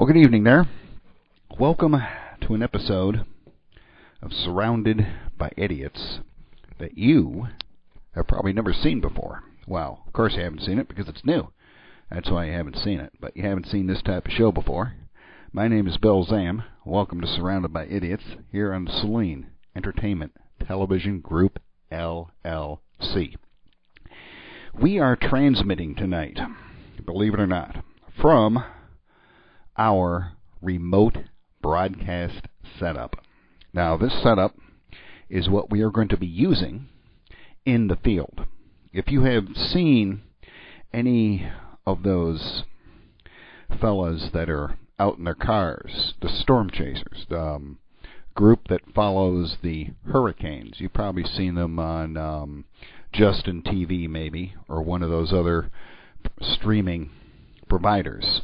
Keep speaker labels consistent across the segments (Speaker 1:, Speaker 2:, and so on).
Speaker 1: Well, good evening there. Welcome to an episode of Surrounded by Idiots that you have probably never seen before. Well, of course you haven't seen it because it's new. That's why you haven't seen it. But you haven't seen this type of show before. My name is Bill Zam. Welcome to Surrounded by Idiots here on the Celine Entertainment Television Group, LLC. We are transmitting tonight, believe it or not, from our remote broadcast setup. Now, this setup is what we are going to be using in the field. If you have seen any of those fellas that are out in their cars, the storm chasers, the group that follows the hurricanes, you've probably seen them on Justin TV maybe, or one of those other streaming providers.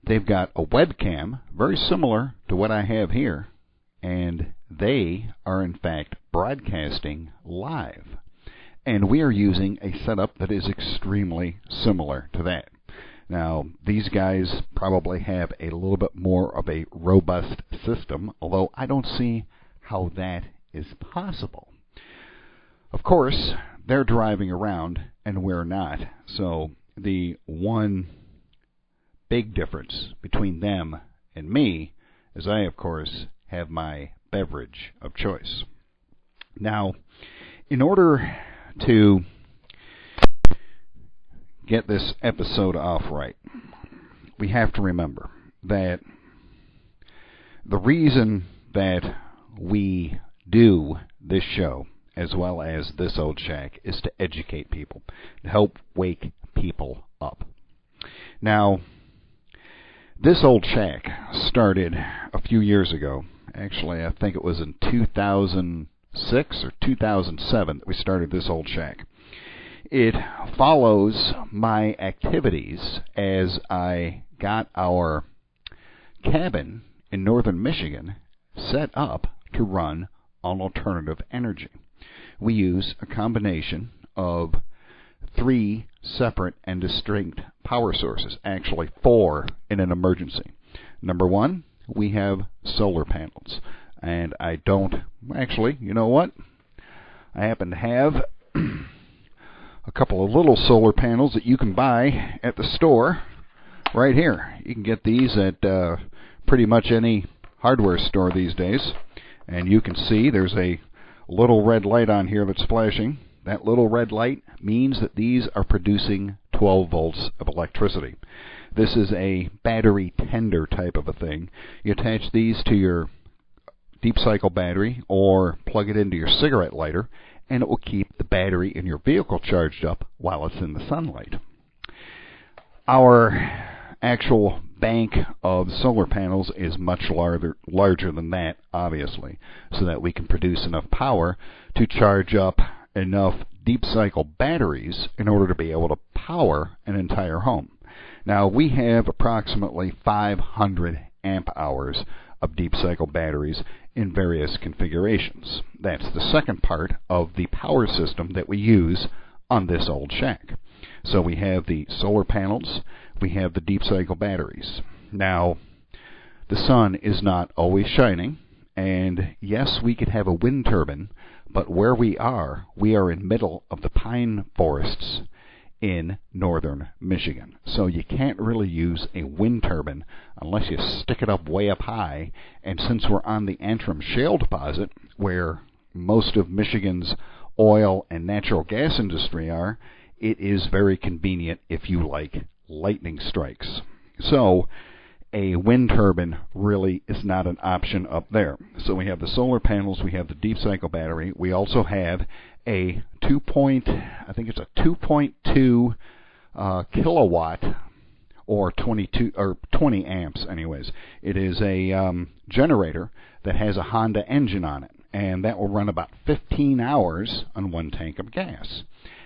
Speaker 1: They've got a webcam very similar to what I have here, and they are in fact broadcasting live. And we are using a setup that is extremely similar to that. Now, these guys probably have a little bit more of a robust system, although I don't see how that is possible. Of course, they're driving around and we're not, so the one big difference between them and me is I, of course, have my beverage of choice. Now, in order to get this episode off right, we have to remember that the reason that we do this show, as well as This Old Shack, is to educate people, to help wake people up. Now, This Old Shack started a few years ago. Actually, I think it was in 2006 or 2007 that we started This Old Shack. It follows my activities as I got our cabin in northern Michigan set up to run on alternative energy. We use a combination of 3 separate and distinct power sources, actually 4 in an emergency. Number 1, we have solar panels. And I don't, actually, you know what? I happen to have a couple of little solar panels that you can buy at the store right here. You can get these at pretty much any hardware store these days. And you can see there's a little red light on here that's flashing. That little red light means that these are producing 12 volts of electricity. This is a battery tender type of a thing. You attach these to your deep cycle battery or plug it into your cigarette lighter, and it will keep the battery in your vehicle charged up while it's in the sunlight. Our actual bank of solar panels is much larger than that, obviously, so that we can produce enough power to charge up enough deep cycle batteries in order to be able to power an entire home. Now, we have approximately 500 amp hours of deep cycle batteries in various configurations. That's the second part of the power system that we use on This Old Shack. So we have the solar panels, we have the deep cycle batteries. Now, the sun is not always shining, and yes, we could have a wind turbine, but where we are in middle of the pine forests in northern Michigan. So you can't really use a wind turbine unless you stick it up way up high. And since we're on the Antrim Shale deposit, where most of Michigan's oil and natural gas industry are, it is very convenient if you like lightning strikes. So a wind turbine really is not an option up there. So we have the solar panels, we have the deep cycle battery, we also have a 2.2 kilowatt or 20 amps anyways. It is a generator that has a Honda engine on it, and that will run about 15 hours on 1 tank of gas.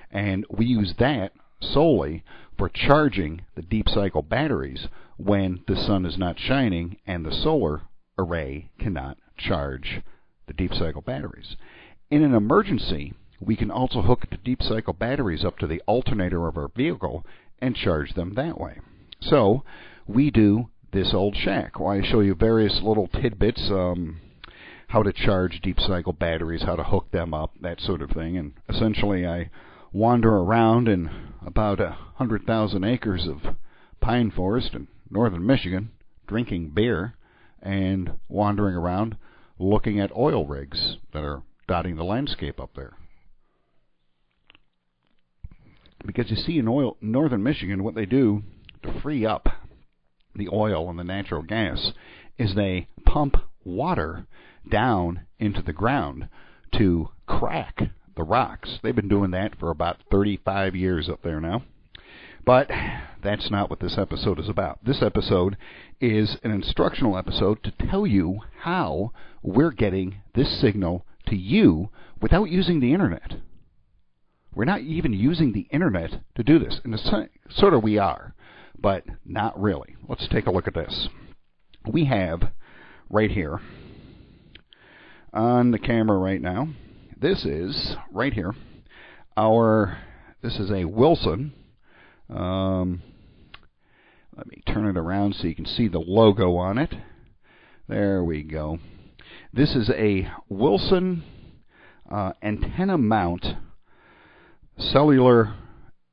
Speaker 1: And we use that solely for charging the deep cycle batteries when the sun is not shining and the solar array cannot charge the deep cycle batteries. In an emergency, we can also hook the deep cycle batteries up to the alternator of our vehicle and charge them that way. So we do this old shack, where I show you various little tidbits, how to charge deep cycle batteries, how to hook them up, that sort of thing. And essentially I wander around in about 100,000 acres of pine forest in northern Michigan, drinking beer and wandering around looking at oil rigs that are dotting the landscape up there. Because you see, in northern Michigan, what they do to free up the oil and the natural gas is they pump water down into the ground to crack the rocks. They've been doing that for about 35 years up there now. But that's not what this episode is about. This episode is an instructional episode to tell you how we're getting this signal to you without using the internet. We're not even using the internet to do this. And sort of we are, but not really. Let's take a look at this. We have right here on the camera right now, this is right here, this is a Wilson. Let me turn it around so you can see the logo on it. There we go. This is a Wilson antenna mount cellular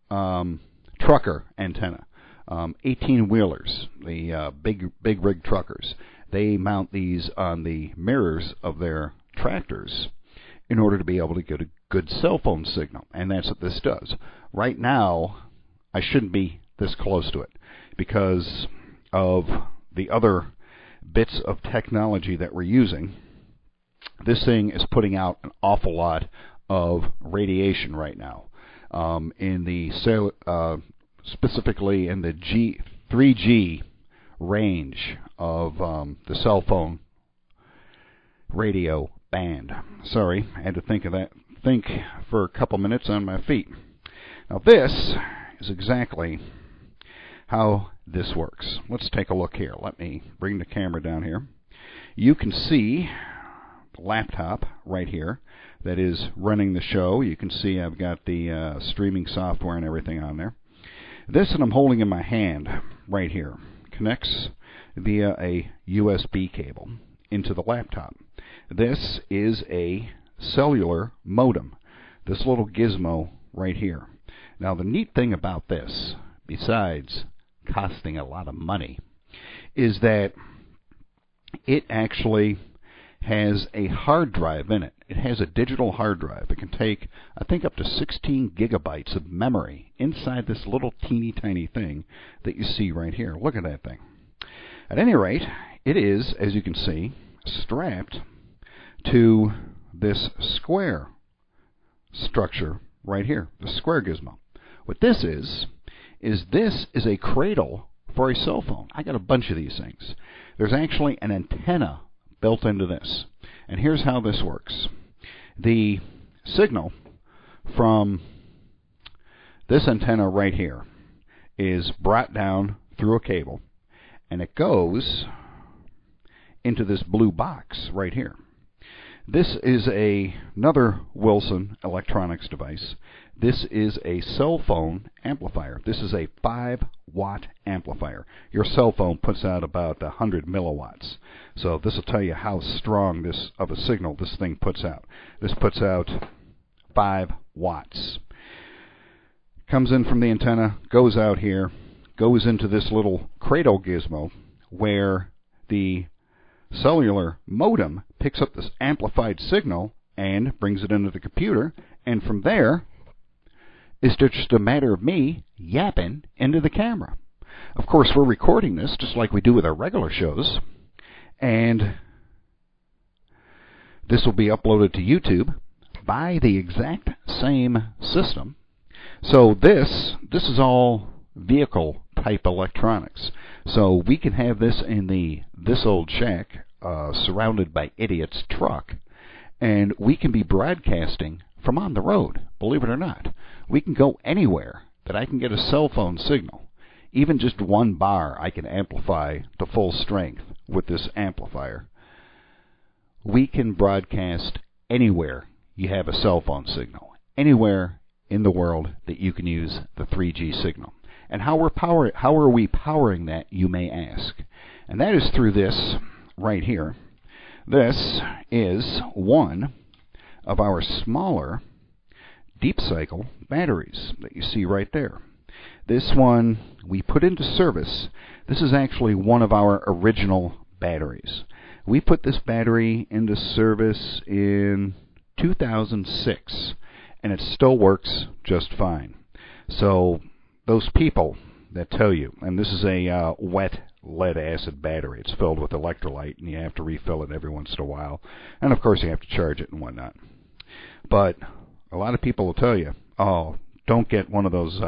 Speaker 1: trucker antenna. 18-wheelers, the big rig truckers. They mount these on the mirrors of their tractors in order to be able to get a good cell phone signal. And that's what this does. Right now, I shouldn't be this close to it because of the other bits of technology that we're using. This thing is putting out an awful lot of radiation right now. In the specifically in the 3G range of the cell phone radio band. Sorry, I had to think for a couple minutes on my feet. Now this is exactly how this works. Let's take a look here. Let me bring the camera down here. You can see the laptop right here that is running the show. You can see I've got the streaming software and everything on there. This that I'm holding in my hand right here connects via a USB cable into the laptop. This is a cellular modem, this little gizmo right here. Now the neat thing about this, besides costing a lot of money, is that it actually has a hard drive in it. It has a digital hard drive. It can take, I think, up to 16 gigabytes of memory inside this little teeny tiny thing that you see right here. Look at that thing. At any rate, it is, as you can see, strapped to this square structure right here, the square gizmo. What this is a cradle for a cell phone. I got a bunch of these things. There's actually an antenna built into this. And here's how this works. The signal from this antenna right here is brought down through a cable, and it goes into this blue box right here. This is another Wilson electronics device. This is a cell phone amplifier. This is a 5-watt amplifier. Your cell phone puts out about 100 milliwatts. So this will tell you how strong this of a signal this thing puts out. This puts out 5 watts. Comes in from the antenna, goes out here, goes into this little cradle gizmo where the cellular modem picks up this amplified signal and brings it into the computer, and from there it's just a matter of me yapping into the camera. Of course, we're recording this just like we do with our regular shows, and this will be uploaded to YouTube by the exact same system. So this is all vehicle type electronics. So we can have this in this old shack surrounded by idiots truck, and we can be broadcasting from on the road, believe it or not. We can go anywhere that I can get a cell phone signal. Even just 1 bar I can amplify to full strength with this amplifier. We can broadcast anywhere you have a cell phone signal. Anywhere in the world that you can use the 3G signal. And how are we powering that, you may ask? And that is through this right here. This is one of our smaller deep cycle batteries that you see right there. This one we put into service. This is actually one of our original batteries. We put this battery into service in 2006, and it still works just fine. So those people that tell you, and this is a wet lead-acid battery. It's filled with electrolyte, and you have to refill it every once in a while. And, of course, you have to charge it and whatnot. But a lot of people will tell you, oh, don't get one of those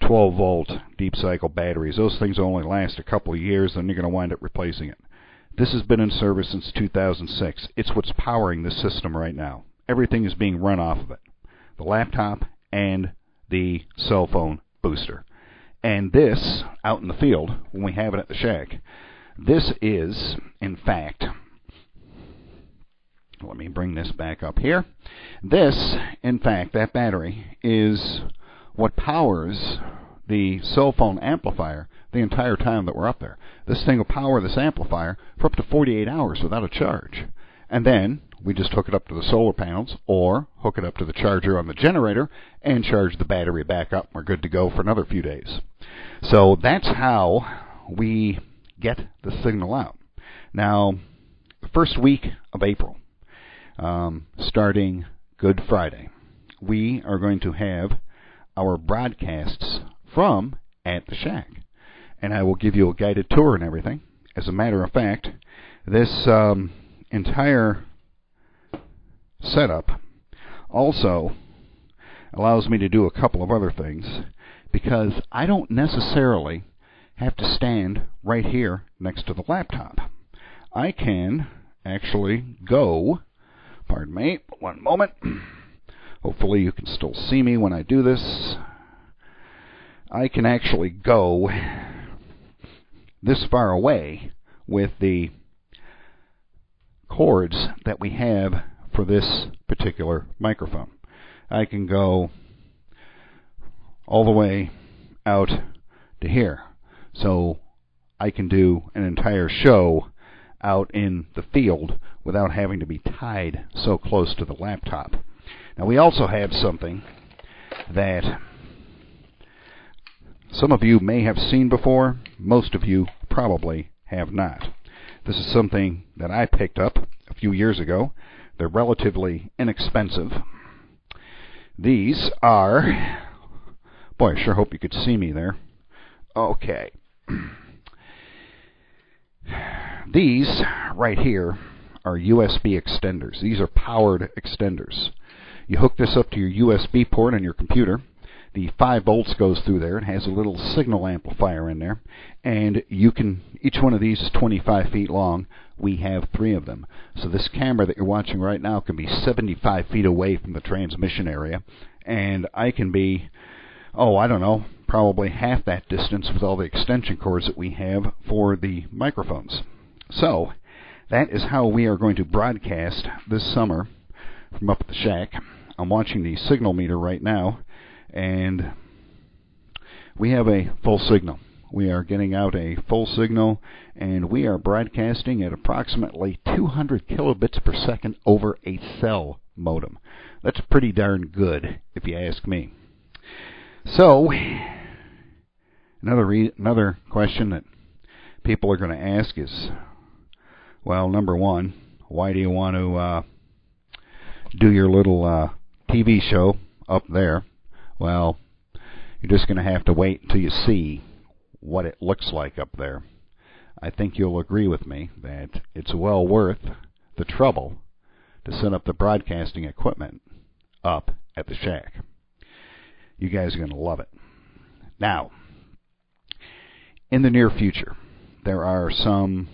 Speaker 1: 12-volt deep-cycle batteries. Those things only last a couple of years, then you're going to wind up replacing it. This has been in service since 2006. It's what's powering the system right now. Everything is being run off of it. The laptop and the cell phone booster. And this, out in the field, when we have it at the shack, this is, in fact, let me bring this back up here. This, in fact, that battery is what powers the cell phone amplifier the entire time that we're up there. This thing will power this amplifier for up to 48 hours without a charge. And then we just hook it up to the solar panels or hook it up to the charger on the generator and charge the battery back up. We're good to go for another few days. So that's how we get the signal out. Now, the first week of April, starting Good Friday, we are going to have our broadcasts from at the shack. And I will give you a guided tour and everything. As a matter of fact, this entire setup also allows me to do a couple of other things, because I don't necessarily have to stand right here next to the laptop. I can actually go, pardon me, one moment. Hopefully you can still see me when I do this. I can actually go this far away with the cords that we have for this particular microphone. I can go all the way out to here. So I can do an entire show out in the field without having to be tied so close to the laptop. Now we also have something that some of you may have seen before. Most of you probably have not. This is something that I picked up a few years ago. They're relatively inexpensive. These are... Boy, I sure hope you could see me there. Okay. These right here are USB extenders. These are powered extenders. You hook this up to your USB port on your computer. The 5 volts goes through there. It has a little signal amplifier in there. And you can, each one of these is 25 feet long. We have 3 of them. So this camera that you're watching right now can be 75 feet away from the transmission area. And I can be, I don't know, probably half that distance with all the extension cords that we have for the microphones. So that is how we are going to broadcast this summer from up at the shack. I'm watching the signal meter right now, and we have a full signal. We are getting out a full signal, and we are broadcasting at approximately 200 kilobits per second over a cell modem. That's pretty darn good, if you ask me. So, another question that people are going to ask is, well, number one, why do you want to do your little TV show up there? Well, you're just going to have to wait until you see what it looks like up there. I think you'll agree with me that it's well worth the trouble to set up the broadcasting equipment up at the shack. You guys are going to love it. Now, in the near future, there are some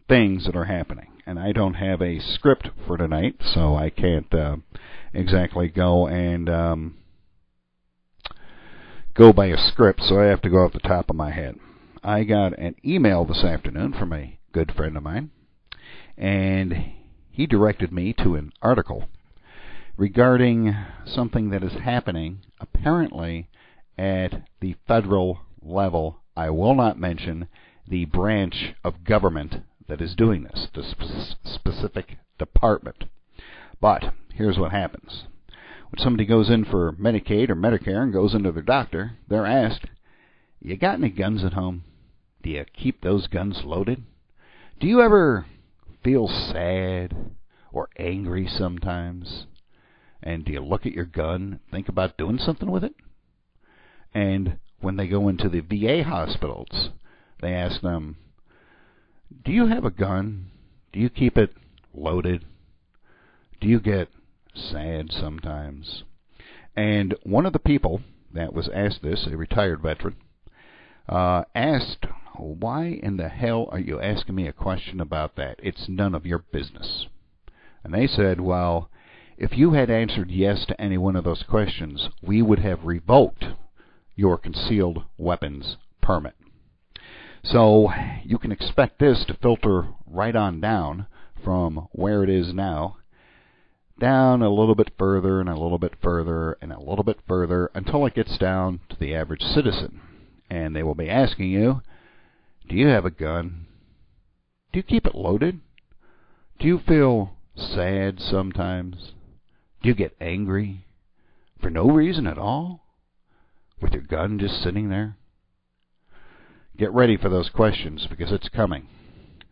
Speaker 1: things that are happening. And I don't have a script for tonight, so I can't exactly go and go by a script, so I have to go off the top of my head. I got an email this afternoon from a good friend of mine, and he directed me to an article regarding something that is happening apparently at the Federal level. I will not mention the branch of government that is doing this, the specific department. But here's what happens. When somebody goes in for Medicaid or Medicare and goes into their doctor, they're asked, you got any guns at home? Do you keep those guns loaded? Do you ever feel sad or angry sometimes? And do you look at your gun, think about doing something with it? And when they go into the VA hospitals, they ask them, do you have a gun? Do you keep it loaded? Do you get sad sometimes? And one of the people that was asked this, a retired veteran, asked, why in the hell are you asking me a question about that? It's none of your business. And they said, well, if you had answered yes to any one of those questions, we would have revoked your concealed weapons permit. So you can expect this to filter right on down from where it is now, down a little bit further and a little bit further and a little bit further until it gets down to the average citizen. And they will be asking you, do you have a gun? Do you keep it loaded? Do you feel sad sometimes? Do you get angry for no reason at all, with your gun just sitting there? Get ready for those questions, because it's coming.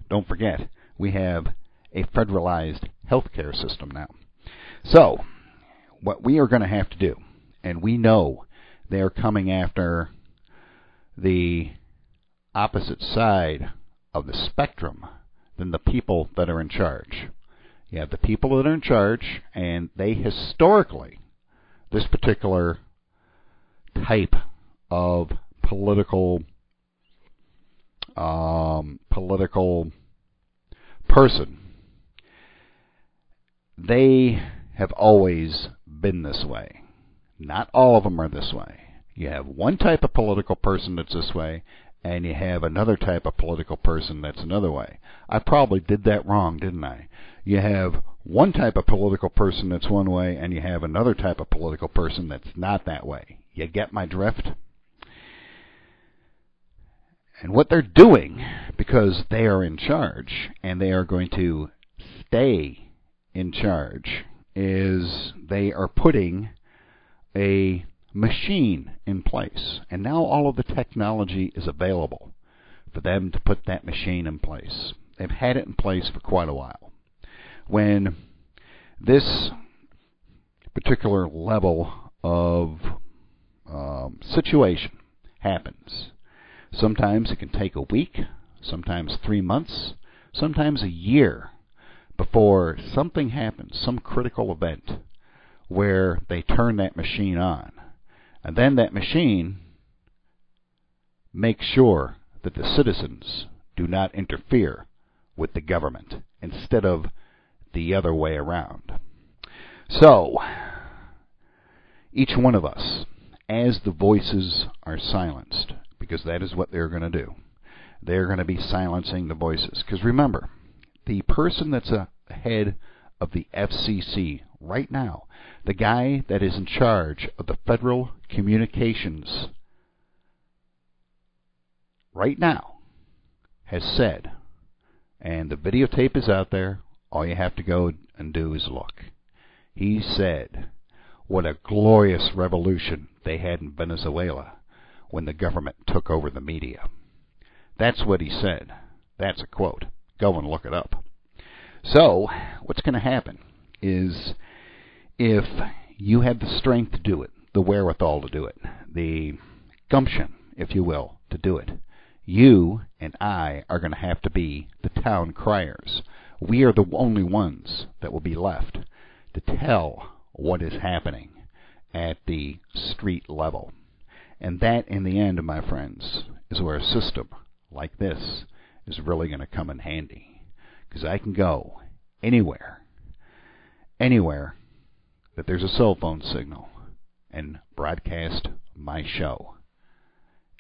Speaker 1: Don't forget, we have a federalized healthcare system now. So, what we are going to have to do, and we know they are coming after the opposite side of the spectrum than the people that are in charge. You have the people that are in charge, and they historically, this particular type of political person, they have always been this way. Not all of them are this way. You have one type of political person that's this way, and you have another type of political person that's another way. I probably did that wrong, didn't I? You have one type of political person that's one way, and you have another type of political person that's not that way. You get my drift? And what they're doing, because they are in charge, and they are going to stay in charge, is they are putting a machine in place. And now all of the technology is available for them to put that machine in place. They've had it in place for quite a while. When this particular level of situation happens, sometimes it can take a week, sometimes 3 months, sometimes a year before something happens, some critical event where they turn that machine on. And then that machine makes sure that the citizens do not interfere with the government instead of the other way around. So, each one of us, as the voices are silenced, because that is what they're going to do, they're going to be silencing the voices. Because remember, the person that's ahead of the FCC right now, the guy that is in charge of the Federal Communications right now, has said, and the videotape is out there, all you have to go and do is look. He said, what a glorious revolution they had in Venezuela when the government took over the media. That's what he said. That's a quote. Go and look it up. So, what's going to happen is, if you have the strength to do it, the wherewithal to do it, the gumption, if you will, to do it, you and I are going to have to be the town criers. We are the only ones that will be left to tell what is happening at the street level. And that, in the end, my friends, is where a system like this is really going to come in handy. Because I can go anywhere that there's a cell phone signal, and broadcast my show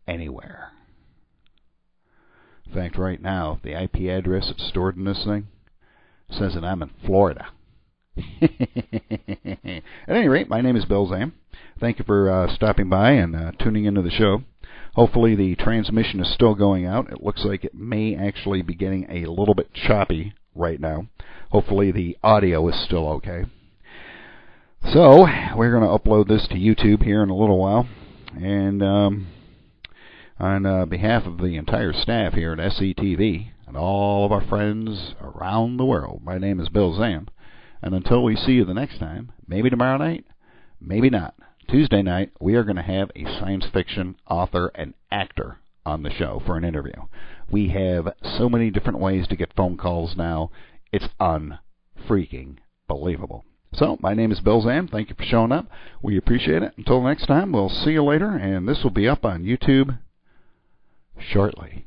Speaker 1: anywhere. In fact, right now, the IP address that's stored in this thing says that I'm in Florida. At any rate, my name is Bill Zam. Thank you for stopping by and tuning into the show. Hopefully the transmission is still going out. It looks like it may actually be getting a little bit choppy right now. Hopefully the audio is still okay. So we're going to upload this to YouTube here in a little while. And on behalf of the entire staff here at SCTV and all of our friends around the world, my name is Bill Zam. And until we see you the next time, maybe tomorrow night, maybe not, Tuesday night, we are going to have a science fiction author and actor on the show for an interview. We have so many different ways to get phone calls now. It's unfreaking believable. So, my name is Bill Zam. Thank you for showing up. We appreciate it. Until next time, we'll see you later, and this will be up on YouTube shortly.